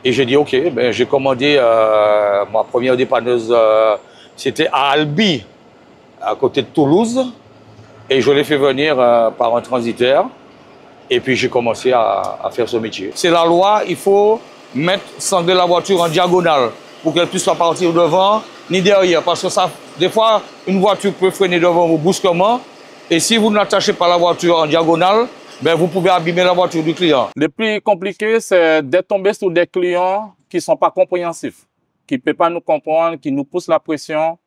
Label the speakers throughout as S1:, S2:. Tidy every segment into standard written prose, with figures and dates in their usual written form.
S1: Et j'ai dit, OK, ben, j'ai commandé ma première dépanneuse, c'était à Albi, à côté de Toulouse. Et je l'ai fait venir par un transitaire. Et puis j'ai commencé à faire ce métier. C'est la loi, il faut sangler la voiture en diagonale pour qu'elle puisse pas partir devant ni derrière. Parce que ça, des fois, une voiture peut freiner devant vous brusquement. Et si vous n'attachez pas la voiture en diagonale, ben vous pouvez abîmer la voiture du client.
S2: Le plus compliqué, c'est d'être tombé sur des clients qui ne sont pas compréhensifs, qui ne peuvent pas nous comprendre, qui nous poussent la pression.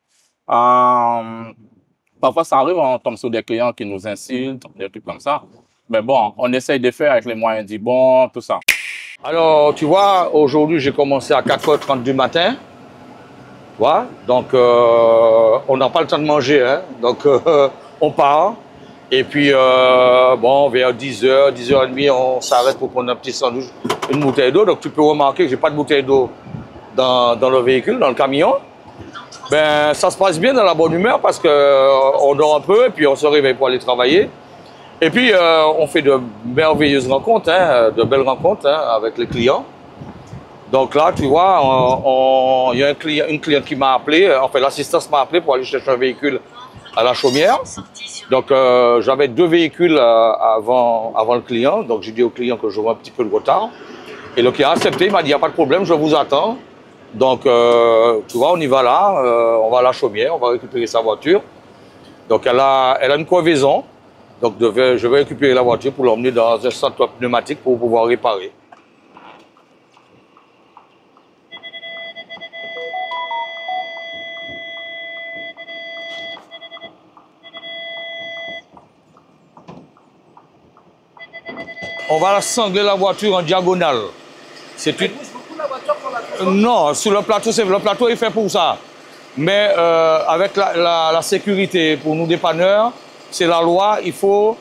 S2: Parfois, ça arrive, on tombe sur des clients qui nous insultent, des trucs comme ça. Mais bon, on essaye de faire avec les moyens du bon, tout ça.
S1: Alors, tu vois, aujourd'hui, j'ai commencé à 4h30 du matin. Tu vois, donc, on n'a pas le temps de manger. Hein. Donc, on part. Et puis, bon, vers 10h, 10h30, on s'arrête pour prendre un petit sandwich, une bouteille d'eau. Donc, tu peux remarquer que je n'ai pas de bouteille d'eau dans le véhicule, dans le camion. Ben, ça se passe bien dans la bonne humeur parce qu'on dort un peu et puis on se réveille pour aller travailler. Et puis, on fait de merveilleuses rencontres, hein, de belles rencontres hein, avec les clients. Donc là, tu vois, il y a une cliente qui m'a appelé, enfin l'assistance m'a appelé pour aller chercher un véhicule à la Chaumière. Donc j'avais 2 véhicules avant le client, donc j'ai dit au client que j'aurais un petit peu de retard. Et le client a accepté, il m'a dit, il n'y a pas de problème, je vous attends. Donc tu vois, on y va là, on va à la Chaumière, on va récupérer sa voiture. Donc elle a une crevaison, donc je vais récupérer la voiture pour l'emmener dans un centre pneumatique pour pouvoir réparer. On va sangler la voiture en diagonale. C'est une...
S3: beaucoup la voiture pour la
S1: Non, sur le plateau est fait pour ça. Mais avec la sécurité pour nous dépanneurs, c'est la loi, il faut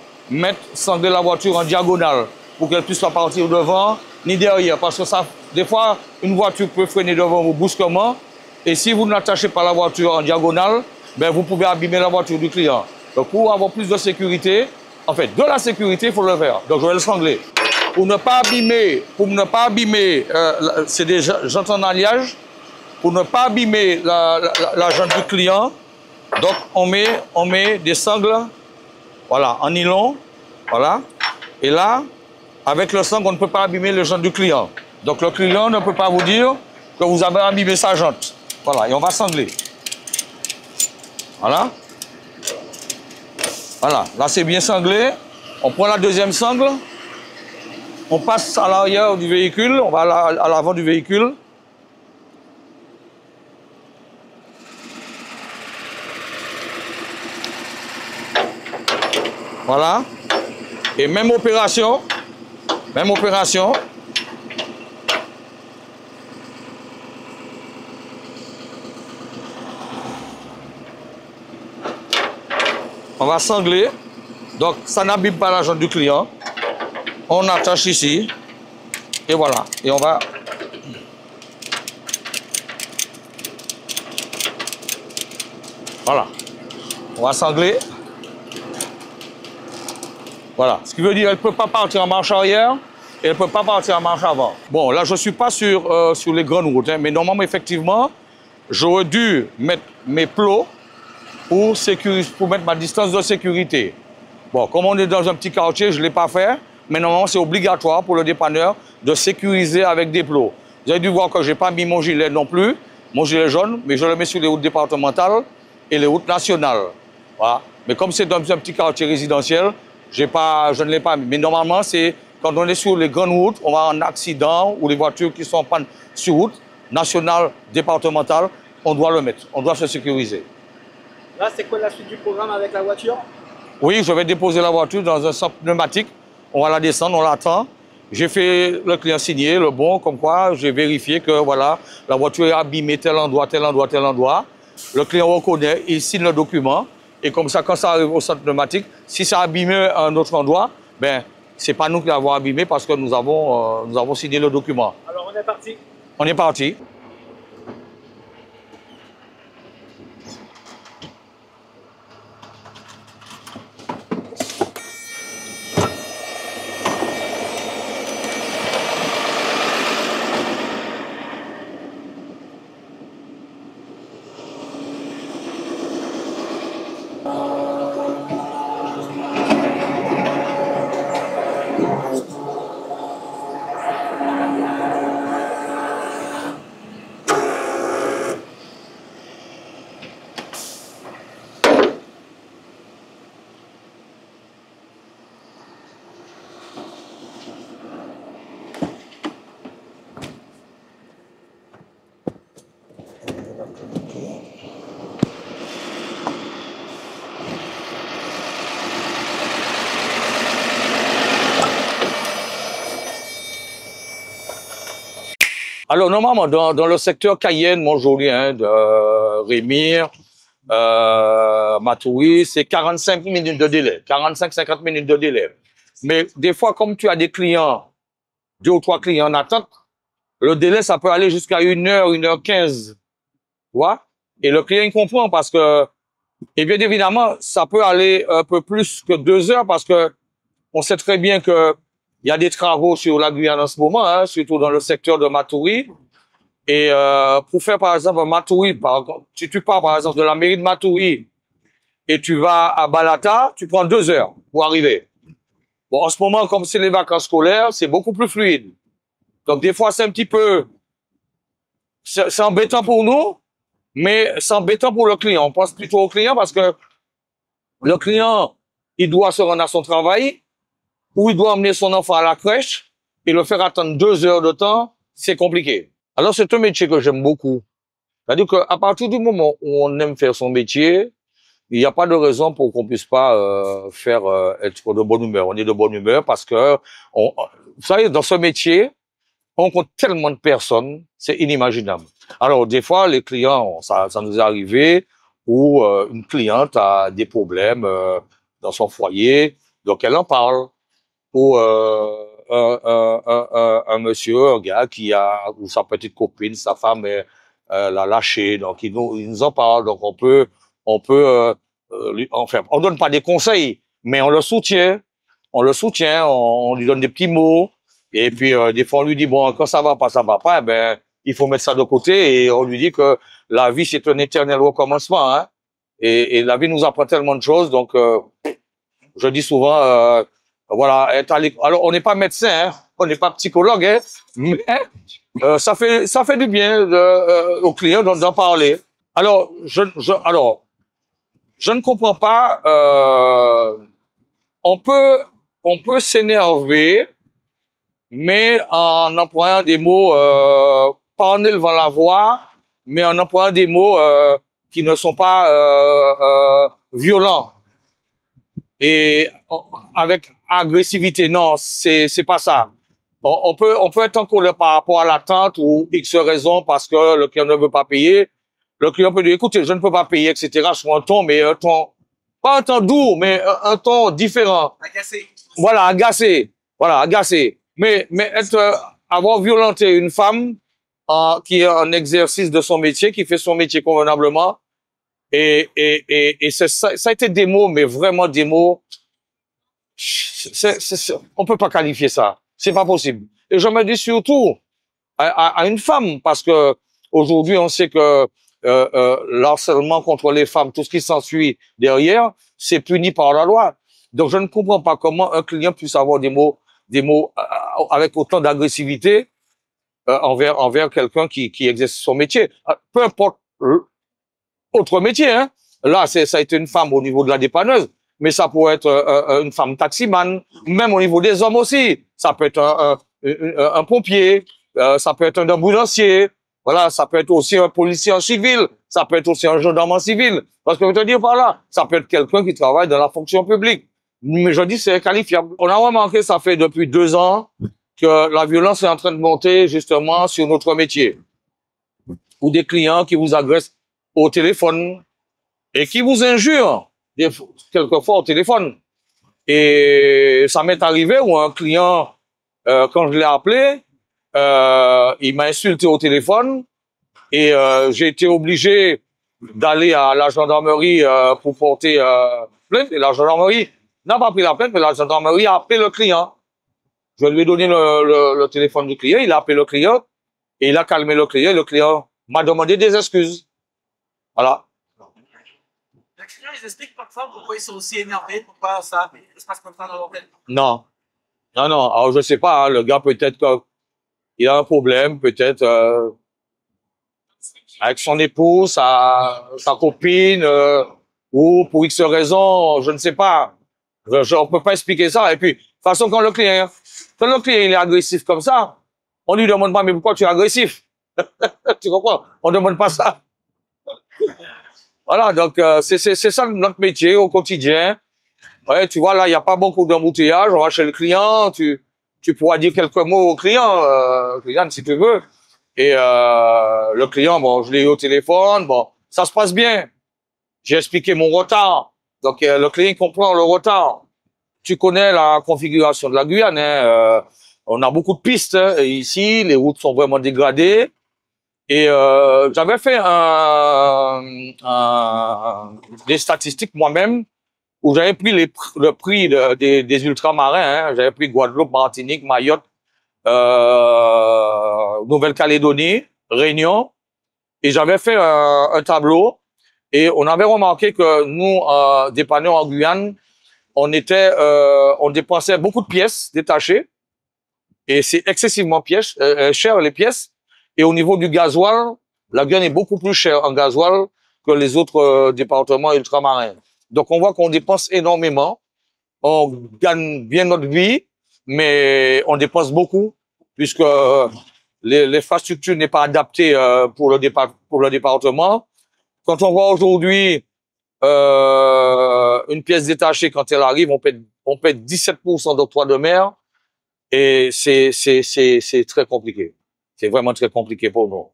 S1: sangler la voiture en diagonale pour qu'elle puisse pas partir devant ni derrière. Parce que ça, des fois, une voiture peut freiner devant vous brusquement. Et si vous n'attachez pas la voiture en diagonale, ben vous pouvez abîmer la voiture du client. Donc pour avoir plus de sécurité, en fait, de la sécurité, il faut le faire. Donc, je vais le sangler. Pour ne pas abîmer, c'est des jantes en alliage. Pour ne pas abîmer la jante du client, donc on met des sangles, voilà, en nylon, voilà. Et là, avec le sangle, on ne peut pas abîmer le jante du client. Donc, le client ne peut pas vous dire que vous avez abîmé sa jante. Voilà, et on va sangler. Voilà. Voilà, là c'est bien sanglé. On prend la deuxième sangle. On passe à l'arrière du véhicule. On va à l'avant du véhicule. Voilà. Et même opération. Même opération. On va sangler. Donc, ça n'abîme pas la jante du client. On attache ici. Et voilà. Et on va... Voilà. On va sangler. Voilà. Ce qui veut dire qu'elle ne peut pas partir en marche arrière et elle ne peut pas partir en marche avant. Bon, là, je ne suis pas sur les grandes routes. Hein, mais normalement, effectivement, j'aurais dû mettre mes plots pour mettre ma distance de sécurité. Bon, comme on est dans un petit quartier, je ne l'ai pas fait, mais normalement, c'est obligatoire pour le dépanneur de sécuriser avec des plots. Vous avez dû voir que je n'ai pas mis mon gilet non plus, mon gilet jaune, mais je le mets sur les routes départementales et les routes nationales. Voilà. Mais comme c'est dans un petit quartier résidentiel, je ne l'ai pas mis. Mais normalement, c'est quand on est sur les grandes routes, on va en accident ou les voitures qui sont en panne sur route nationale, départementale, on doit le mettre, on doit se sécuriser.
S3: Là, c'est quoi la suite du programme avec la voiture?
S1: Oui, je vais déposer la voiture dans un centre pneumatique. On va la descendre, on l'attend. J'ai fait le client signer, le bon, comme quoi j'ai vérifié que voilà, la voiture est abîmée tel endroit, tel endroit, tel endroit. Le client reconnaît, il signe le document. Et comme ça, quand ça arrive au centre pneumatique, si ça a abîmé à un autre endroit, ben, ce n'est pas nous qui l'avons abîmé parce que nous avons signé le document.
S3: Alors, on est parti.
S1: On est parti. Alors, normalement, dans le secteur Cayenne, Montjolien, de Rémire, Matoury, c'est 45 minutes de délai, 45-50 minutes de délai. Mais des fois, comme tu as des clients, 2 ou 3 clients en attente, le délai, ça peut aller jusqu'à 1h, 1h15. Tu vois? Et le client, il comprend parce que, et bien évidemment, ça peut aller un peu plus que 2 heures parce que on sait très bien que il y a des travaux sur la Guyane en ce moment, hein, surtout dans le secteur de Matoury. Et pour faire par exemple un Matoury, si tu pars par exemple de la mairie de Matoury et tu vas à Balata, tu prends 2 heures pour arriver. Bon, en ce moment, comme c'est les vacances scolaires, c'est beaucoup plus fluide. Donc des fois, c'est un petit peu, c'est embêtant pour nous, mais c'est embêtant pour le client. On pense plutôt au client parce que le client, il doit se rendre à son travail, ou il doit emmener son enfant à la crèche et le faire attendre 2 heures de temps, c'est compliqué. Alors, c'est un métier que j'aime beaucoup. C'est-à-dire qu'à partir du moment où on aime faire son métier, il n'y a pas de raison pour qu'on puisse pas être de bonne humeur. On est de bonne humeur parce que, vous savez, dans ce métier, on compte tellement de personnes, c'est inimaginable. Alors, des fois, les clients, ça nous est arrivé où une cliente a des problèmes dans son foyer, donc elle en parle. Ou un monsieur, un gars qui a, ou sa petite copine, sa femme l'a lâché, donc il nous en parle, donc on peut enfin, on donne pas des conseils, mais on le soutient, on lui donne des petits mots, et puis des fois on lui dit bon, quand ça va pas, eh ben il faut mettre ça de côté, et on lui dit que la vie c'est un éternel recommencement, hein, et la vie nous apprend tellement de choses, donc je dis souvent voilà, alors on n'est pas médecin, hein, on n'est pas psychologue, hein, mais ça fait du bien aux clients d'en parler. Alors je ne comprends pas. On peut s'énerver, mais en employant des mots pas en élevant la voix, mais en employant des mots qui ne sont pas violents. Et avec agressivité, non, c'est pas ça. On peut être en colère par rapport à l'attente ou X raison parce que le client ne veut pas payer. Le client peut dire, écoutez, je ne peux pas payer, etc. sur un ton, mais un ton, pas un ton doux, mais un ton différent.
S3: Agacé.
S1: Voilà, agacé. Voilà, agacé. Mais avoir violenté une femme qui est en exercice de son métier, qui fait son métier convenablement, et ça a été des mots, mais vraiment des mots. On peut pas qualifier ça. C'est pas possible. Et je me dis surtout à une femme, parce que aujourd'hui on sait que l'harcèlement contre les femmes, tout ce qui s'ensuit derrière, c'est puni par la loi. Donc je ne comprends pas comment un client puisse avoir des mots avec autant d'agressivité envers quelqu'un qui exerce son métier. Peu importe autre métier, hein. Là, ça a été une femme au niveau de la dépanneuse, mais ça pourrait être une femme taximan, même au niveau des hommes aussi. Ça peut être un pompier, ça peut être un ambulancier, voilà, ça peut être aussi un policier en civil, ça peut être aussi un gendarme en civil. Parce que je veux te dire par là, ça peut être quelqu'un qui travaille dans la fonction publique. Mais je dis c'est qualifiable. On a remarqué, ça fait depuis 2 ans, que la violence est en train de monter justement sur notre métier. Ou des clients qui vous agressent au téléphone et qui vous injurent quelquefois au téléphone. Et ça m'est arrivé où un client, quand je l'ai appelé, il m'a insulté au téléphone et j'ai été obligé d'aller à la gendarmerie pour porter plainte. Et la gendarmerie n'a pas pris la plainte, mais la gendarmerie a appelé le client. Je lui ai donné le téléphone du client, il a appelé le client et il a calmé le client. Et le client m'a demandé des excuses. Voilà.
S3: Les clients, ils expliquent parfois pourquoi ils sont aussi énervés, pourquoi ça se passe comme ça dans leur tête.
S1: Non. Non, non. Alors, je sais pas, hein, le gars, peut-être qu'il a un problème, peut-être avec son épouse, sa copine, ou pour X raison, je ne sais pas. On peut pas expliquer ça. Et puis, de toute façon, quand le client il est agressif comme ça, on lui demande pas, mais pourquoi tu es agressif? Tu comprends? On demande pas ça. Voilà, donc c'est ça notre métier au quotidien. Ouais, tu vois, là, il n'y a pas beaucoup d'embouteillage. On va chez le client, tu pourras dire quelques mots au client, si tu veux. Et le client, bon, je l'ai eu au téléphone, bon, ça se passe bien. J'ai expliqué mon retard. Donc, le client comprend le retard. Tu connais la configuration de la Guyane, hein, on a beaucoup de pistes hein, ici, les routes sont vraiment dégradées. Et j'avais fait des statistiques moi-même où j'avais pris le prix des ultramarins. Hein, j'avais pris Guadeloupe, Martinique, Mayotte, Nouvelle-Calédonie, Réunion. Et j'avais fait un tableau et on avait remarqué que nous, dépanneurs en Guyane, on dépensait beaucoup de pièces détachées et c'est excessivement cher les pièces. Et au niveau du gasoil, la Guyane est beaucoup plus chère en gasoil que les autres départements ultramarins. Donc on voit qu'on dépense énormément, on gagne bien notre vie, mais on dépense beaucoup puisque l'infrastructure n'est pas adaptée pour le département. Quand on voit aujourd'hui une pièce détachée, quand elle arrive, on paie 17% d'octroi de mer et c'est très compliqué. C'est vraiment très compliqué pour nous.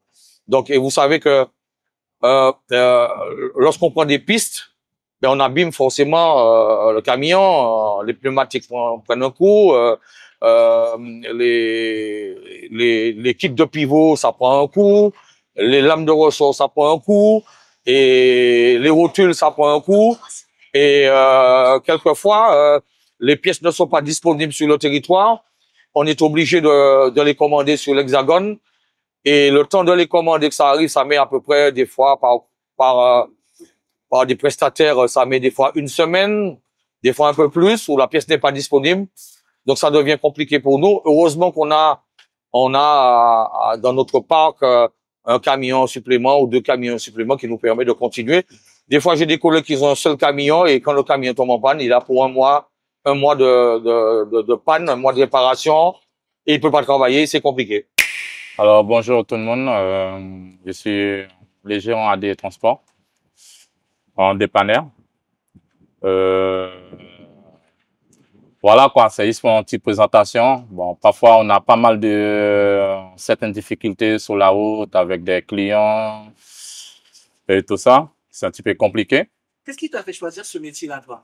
S1: Donc, et vous savez que lorsqu'on prend des pistes, ben on abîme forcément le camion, les pneumatiques prennent un coup, les kits de pivot, ça prend un coup, les lames de ressort, ça prend un coup, et les rotules, ça prend un coup, et quelquefois, les pièces ne sont pas disponibles sur le territoire, on est obligé de les commander sur l'Hexagone, et le temps de les commander que ça arrive, ça met à peu près des fois par des prestataires, ça met des fois une semaine, des fois un peu plus, où la pièce n'est pas disponible. Donc ça devient compliqué pour nous. Heureusement qu'on a dans notre parc un camion supplément ou 2 camions suppléments qui nous permet de continuer. Des fois, j'ai des collègues qui ont un seul camion et quand le camion tombe en panne, il a pour un mois de panne, un mois de réparation et il peut pas travailler, c'est compliqué.
S2: Alors, bonjour tout le monde. Je suis le gérant AD Transport en dépanneur. Voilà quoi, c'est juste pour une petite présentation. Bon, parfois on a pas mal de certaines difficultés sur la route avec des clients et tout ça. C'est un petit peu compliqué.
S3: Qu'est-ce qui t'a fait choisir ce métier-là, toi?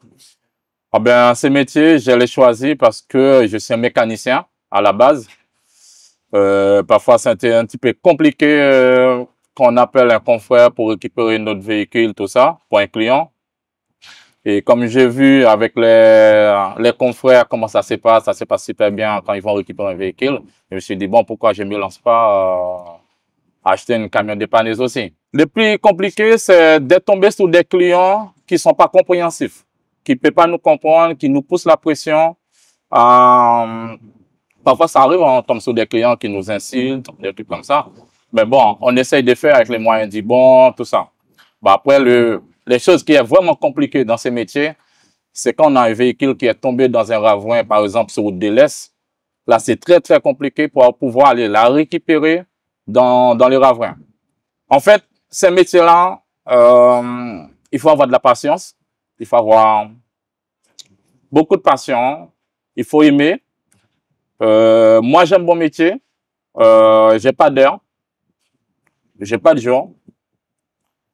S2: Ah ben, ce métier, je l'ai choisi parce que je suis un mécanicien à la base. Parfois, c'était un petit peu compliqué quand on appelle un confrère pour récupérer notre véhicule, tout ça, pour un client. Et comme j'ai vu avec les confrères comment ça se passe super bien quand ils vont récupérer un véhicule. Je me suis dit, bon, pourquoi je ne me lance pas acheter une camion dépanneuse aussi. Le plus compliqué, c'est d'être tombé sur des clients qui ne sont pas compréhensifs, qui ne peuvent pas nous comprendre, qui nous poussent la pression. Parfois, ça arrive, on tombe sur des clients qui nous insultent, des trucs comme ça. Mais bon, on essaye de faire avec les moyens du bon, tout ça. Bon, après, les choses qui est vraiment compliquées dans ces métiers, c'est quand on a un véhicule qui est tombé dans un ravin, par exemple, sur route de l'Est. Là, c'est très, très compliqué pour pouvoir aller la récupérer dans les ravins. En fait, ces métiers-là, il faut avoir de la patience. Il faut avoir beaucoup de patience. Il faut aimer. Moi, j'aime mon métier. J'ai pas d'heure. J'ai pas de jour.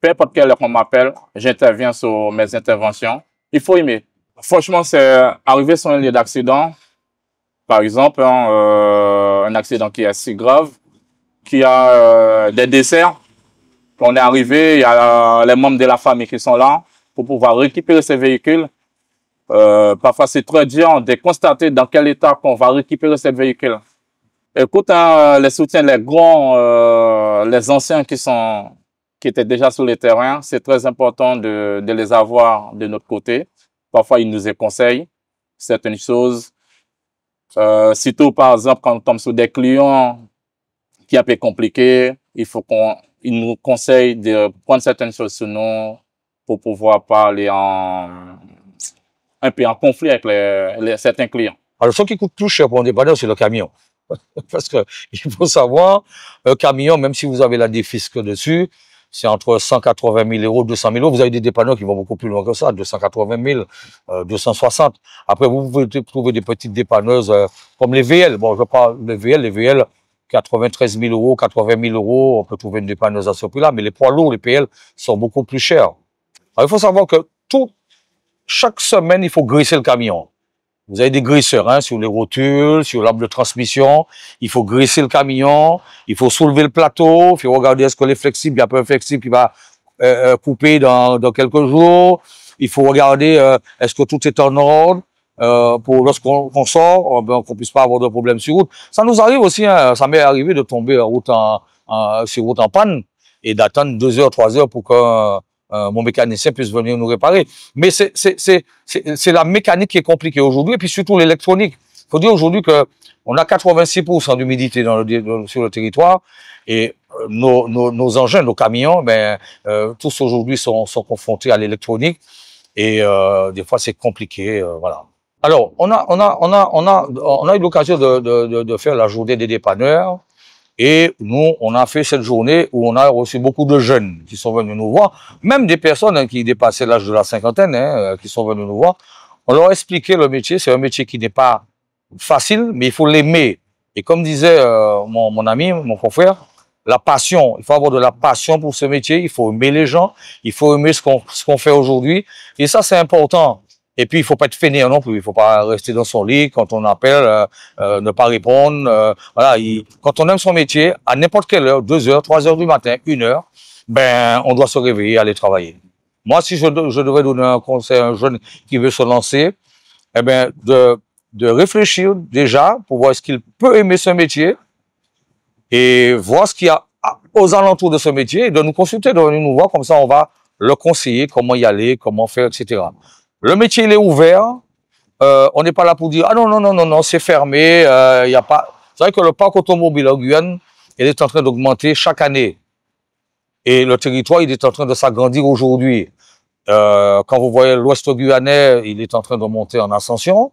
S2: Peu importe quelle heure on m'appelle, j'interviens sur mes interventions. Il faut aimer. Franchement, c'est arrivé sur un lieu d'accident. Par exemple, un accident qui est si grave, qui a des décès. On est arrivé, il y a les membres de la famille qui sont là pour pouvoir récupérer ces véhicules. Parfois, c'est très dur de constater dans quel état qu'on va récupérer ces véhicules. Écoute, les soutiens, les grands, les anciens qui étaient déjà sur le terrain, c'est très important de les avoir de notre côté. Parfois, ils nous conseillent certaines choses. Surtout, par exemple, quand on tombe sur des clients qui sont un peu compliqués, il faut qu'ils nous conseillent de prendre certaines choses sur nous pour pouvoir pas aller un peu en conflit avec certains clients.
S1: Alors, ce qui coûte plus cher pour un dépanneur, c'est le camion. Parce que il faut savoir, un camion, même si vous avez la défisque dessus, c'est entre 180 000 euros, 200 000 euros. Vous avez des dépanneurs qui vont beaucoup plus loin que ça, 280 000, 260. Après, vous pouvez trouver des petites dépanneuses comme les VL. Bon, je parle des VL, les VL, 93 000 euros, 80 000 euros, on peut trouver une dépanneuse à ce prix-là, mais les poids lourds, les PL, sont beaucoup plus chers. Alors, il faut savoir que chaque semaine, il faut graisser le camion. Vous avez des graisseurs hein, sur les rotules, sur l'arbre de transmission. Il faut graisser le camion, il faut soulever le plateau, il faut regarder est-ce que les flexibles, il y a pas un flexible qui va couper dans quelques jours. Il faut regarder est-ce que tout est en ordre pour lorsqu'on sort, qu'on puisse pas avoir de problème sur route. Ça nous arrive aussi, hein, ça m'est arrivé de tomber en route sur route en panne et d'attendre 2 heures, 3 heures pour que mon mécanicien puisse venir nous réparer. Mais c'est la mécanique qui est compliquée aujourd'hui, et puis surtout l'électronique. Il faut dire aujourd'hui que on a 86% d'humidité sur le territoire, et nos engins, nos camions, tous aujourd'hui sont confrontés à l'électronique, et des fois c'est compliqué, voilà. Alors, on a eu l'occasion de faire la journée des dépanneurs. Et nous, on a fait cette journée où on a reçu beaucoup de jeunes qui sont venus nous voir, même des personnes hein, qui dépassaient l'âge de la cinquantaine, hein, qui sont venus nous voir. On leur a expliqué le métier. C'est un métier qui n'est pas facile, mais il faut l'aimer. Et comme disait mon ami, mon confrère, la passion. Il faut avoir de la passion pour ce métier. Il faut aimer les gens. Il faut aimer ce qu'on fait aujourd'hui. Et ça, c'est important. Et puis, il faut pas être fainéant non plus. Il faut pas rester dans son lit quand on appelle, ne pas répondre. Voilà. Quand on aime son métier, à n'importe quelle heure, 2 heures, 3 heures du matin, 1 heure, on doit se réveiller, aller travailler. Moi, si je devrais donner un conseil à un jeune qui veut se lancer, de réfléchir déjà pour voir est-ce qu'il peut aimer ce métier et voir ce qu'il y a aux alentours de ce métier et de nous consulter, de venir nous voir. Comme ça, on va le conseiller, comment y aller, comment faire, etc. Le métier, il est ouvert. On n'est pas là pour dire « Ah non, non, non, non, non, c'est fermé, il y a pas... » C'est vrai que le parc automobile en Guyane, il est en train d'augmenter chaque année. Et le territoire, il est en train de s'agrandir aujourd'hui. Quand vous voyez l'ouest guyanais, il est en train de monter en ascension.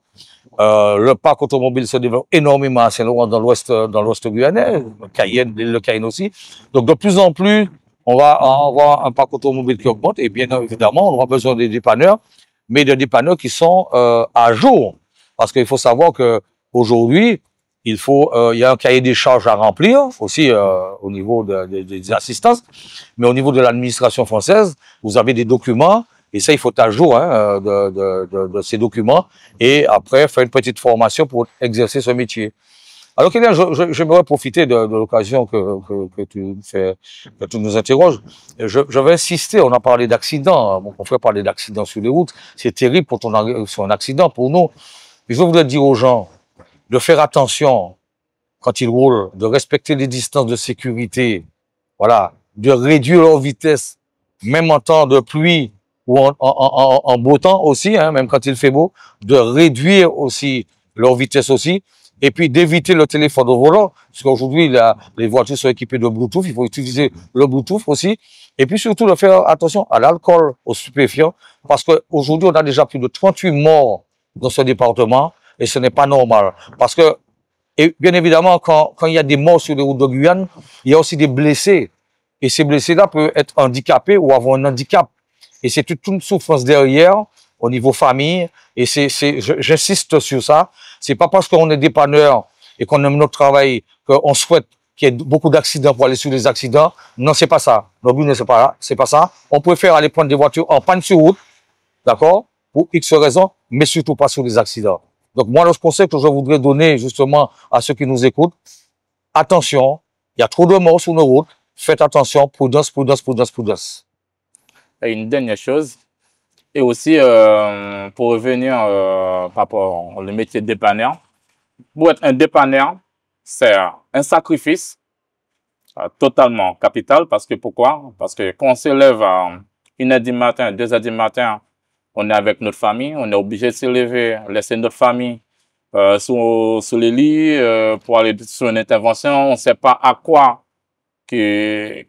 S1: Le parc automobile se développe énormément à Saint-Laurent dans l'ouest guyanais, le Cayenne aussi. Donc de plus en plus, on va avoir un parc automobile qui augmente et bien évidemment, on aura besoin des dépanneurs, mais des dépanneurs qui sont à jour. Parce qu'il faut savoir que aujourd'hui, il y a un cahier des charges à remplir aussi au niveau des assistances, mais au niveau de l'administration française, vous avez des documents et ça, il faut être à jour hein, de ces documents et après faire une petite formation pour exercer ce métier. Alors Kylian, j'aimerais profiter de l'occasion que tu nous interroges. Je vais insister, on a parlé d'accidents, mon confrère parlait d'accidents sur les routes, c'est terrible quand on arrive sur un accident pour nous. Je voudrais dire aux gens de faire attention quand ils roulent, de respecter les distances de sécurité, voilà, de réduire leur vitesse, même en temps de pluie ou en beau temps aussi, hein, même quand il fait beau, de réduire aussi leur vitesse aussi, et puis d'éviter le téléphone au volant, parce qu'aujourd'hui, les voitures sont équipées de Bluetooth, il faut utiliser le Bluetooth aussi, et puis surtout de faire attention à l'alcool, aux stupéfiants, parce qu'aujourd'hui, on a déjà plus de 38 morts dans ce département, et ce n'est pas normal, parce que, et bien évidemment, quand il y a des morts sur les routes de Guyane, il y a aussi des blessés, et ces blessés-là peuvent être handicapés ou avoir un handicap, et c'est toute une souffrance derrière, au niveau famille, et j'insiste sur ça, c'est pas parce qu'on est dépanneur et qu'on aime notre travail qu'on souhaite qu'il y ait beaucoup d'accidents pour aller sur les accidents. Non, c'est pas ça. Le but ne c'est pas ça. On préfère aller prendre des voitures en panne sur route, d'accord, pour X raisons, mais surtout pas sur les accidents. Donc moi, le conseil que je voudrais donner justement à ceux qui nous écoutent, attention, il y a trop de morts sur nos routes, faites attention, prudence, prudence, prudence, prudence.
S2: Et une dernière chose, et aussi pour revenir par rapport au métier de dépanneur, pour être un dépanneur, c'est un sacrifice totalement capital, parce que pourquoi? Parce que quand on se lève à 1h du matin, 2h du matin, on est avec notre famille, on est obligé de se lever, laisser notre famille sous les lits pour aller sur une intervention. On ne sait pas à quoi qui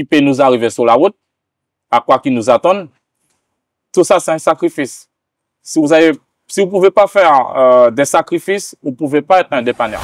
S2: peut nous arriver sur la route, à quoi qui nous attend. Tout ça, c'est un sacrifice. Si vous ne pouvez pas faire des sacrifices, vous ne pouvez pas être un dépanneur.